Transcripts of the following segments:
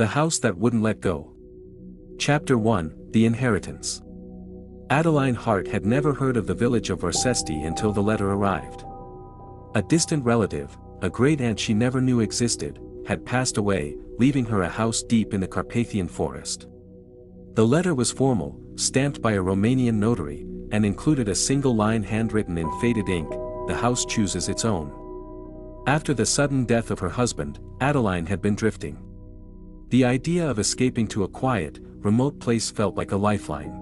The House That Wouldn't Let Go. Chapter 1, The Inheritance. Adeline Hart had never heard of the village of Worcester until the letter arrived. A distant relative, a great-aunt she never knew existed, had passed away, leaving her a house deep in the Carpathian forest. The letter was formal, stamped by a Romanian notary, and included a single line handwritten in faded ink: "The house chooses its own." After the sudden death of her husband, Adeline had been drifting. The idea of escaping to a quiet, remote place felt like a lifeline.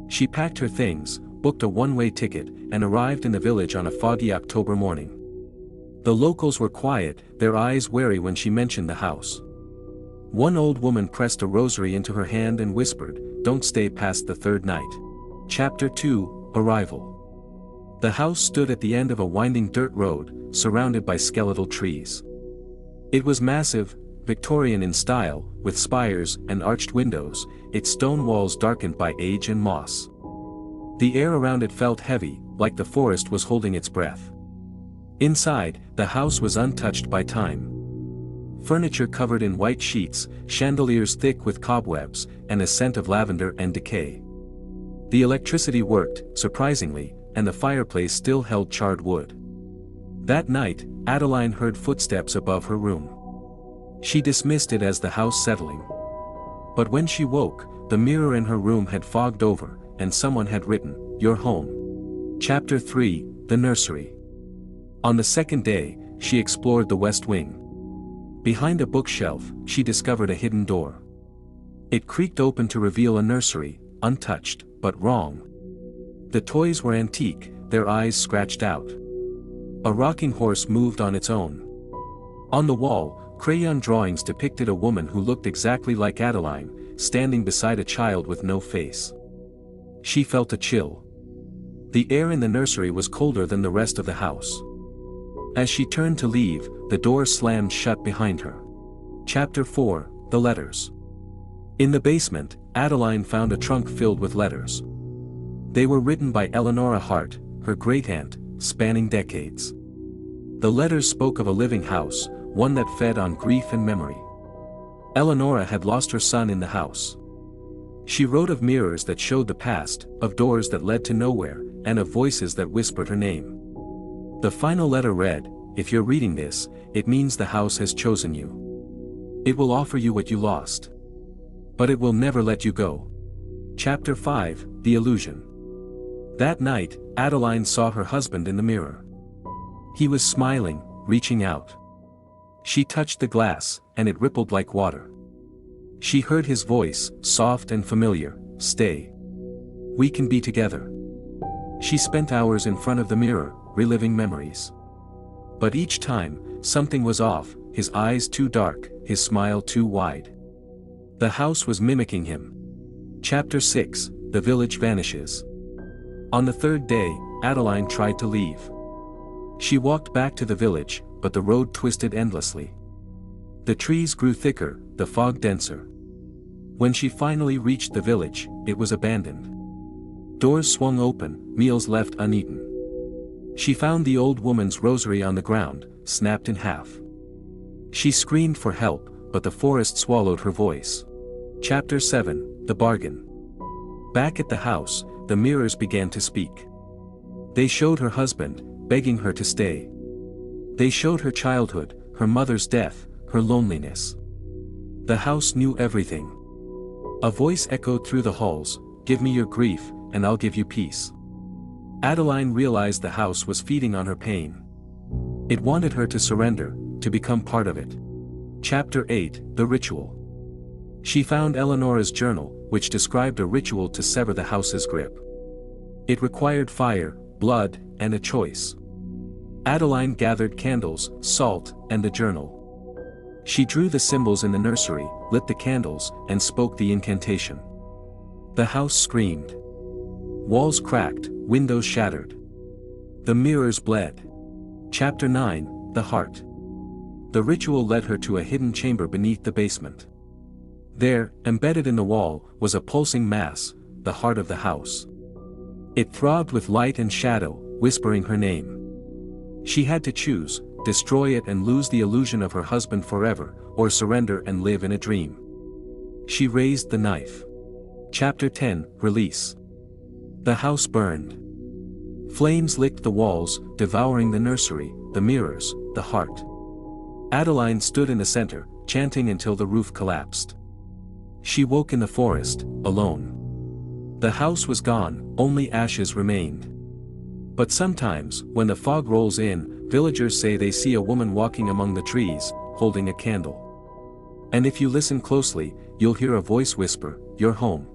She packed her things, booked a one-way ticket, and arrived in the village on a foggy October morning. The locals were quiet, their eyes wary when she mentioned the house. One old woman pressed a rosary into her hand and whispered, "Don't stay past the third night." Chapter 2, Arrival. The house stood at the end of a winding dirt road, surrounded by skeletal trees. It was massive, Victorian in style, with spires and arched windows, its stone walls darkened by age and moss. The air around it felt heavy, like the forest was holding its breath. Inside, the house was untouched by time. Furniture covered in white sheets, chandeliers thick with cobwebs, and a scent of lavender and decay. The electricity worked, surprisingly, and the fireplace still held charred wood. That night, Adeline heard footsteps above her room. She dismissed it as the house settling. But when she woke, the mirror in her room had fogged over, and someone had written, "You're home." Chapter 3, The Nursery. On the second day, she explored the west wing. Behind a bookshelf, she discovered a hidden door. It creaked open to reveal a nursery, untouched, but wrong. The toys were antique, their eyes scratched out. A rocking horse moved on its own. On the wall, crayon drawings depicted a woman who looked exactly like Adeline, standing beside a child with no face. She felt a chill. The air in the nursery was colder than the rest of the house. As she turned to leave, the door slammed shut behind her. Chapter 4, The Letters. In the basement, Adeline found a trunk filled with letters. They were written by Eleonora Hart, her great-aunt, spanning decades. The letters spoke of a living house, one that fed on grief and memory. Eleonora had lost her son in the house. She wrote of mirrors that showed the past, of doors that led to nowhere, and of voices that whispered her name. The final letter read, "If you're reading this, it means the house has chosen you. It will offer you what you lost. But it will never let you go." Chapter 5, The Illusion. That night, Adeline saw her husband in the mirror. He was smiling, reaching out. She touched the glass, and it rippled like water. She heard his voice, soft and familiar, "Stay. We can be together." She spent hours in front of the mirror, reliving memories. But each time, something was off, his eyes too dark, his smile too wide. The house was mimicking him. Chapter 6, The Village Vanishes. On the third day, Adeline tried to leave. She walked back to the village, but the road twisted endlessly. The trees grew thicker, the fog denser. When she finally reached the village, it was abandoned. Doors swung open, meals left uneaten. She found the old woman's rosary on the ground, snapped in half. She screamed for help, but the forest swallowed her voice. Chapter 7, The Bargain. Back at the house, the mirrors began to speak. They showed her husband, begging her to stay. They showed her childhood, her mother's death, her loneliness. The house knew everything. A voice echoed through the halls, "Give me your grief, and I'll give you peace." Adeline realized the house was feeding on her pain. It wanted her to surrender, to become part of it. Chapter 8, The Ritual. She found Eleonora's journal, which described a ritual to sever the house's grip. It required fire, blood, and a choice. Adeline gathered candles, salt, and the journal. She drew the symbols in the nursery, lit the candles, and spoke the incantation. The house screamed. Walls cracked, windows shattered. The mirrors bled. Chapter 9, The Heart. The ritual led her to a hidden chamber beneath the basement. There, embedded in the wall, was a pulsing mass, the heart of the house. It throbbed with light and shadow, whispering her name. She had to choose, destroy it and lose the illusion of her husband forever, or surrender and live in a dream. She raised the knife. Chapter 10, Release. The house burned. Flames licked the walls, devouring the nursery, the mirrors, the heart. Adeline stood in the center, chanting until the roof collapsed. She woke in the forest, alone. The house was gone, only ashes remained. But sometimes, when the fog rolls in, villagers say they see a woman walking among the trees, holding a candle. And if you listen closely, you'll hear a voice whisper, "You're home."